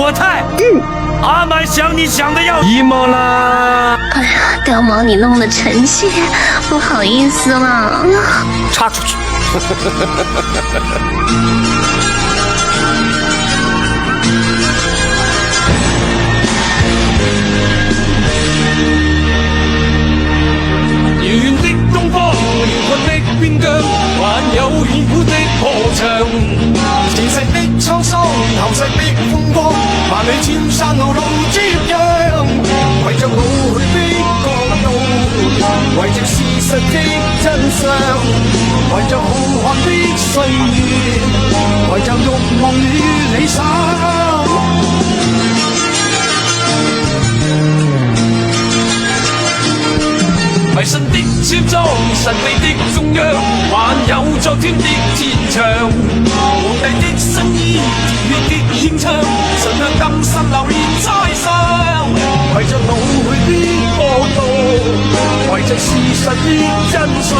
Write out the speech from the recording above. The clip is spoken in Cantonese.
我猜，阿满想你想的要一毛啦。哎呀，掉毛你弄得臣妾不好意思了。插出去。遙遠的東方，遼闊的邊疆，還有遠古的破牆。前世的滄桑，後世的風光，萬里千山路路接壤。為着老去的國度，為着事實的真相，為着浩瀚的歲月，為着慾望與理想。迷信的村莊，神秘的中央，還有昨天的戰場。皇帝的新衣，熱血的獻唱，神向金身流連在上。為着老去的國度，為着事實的真相。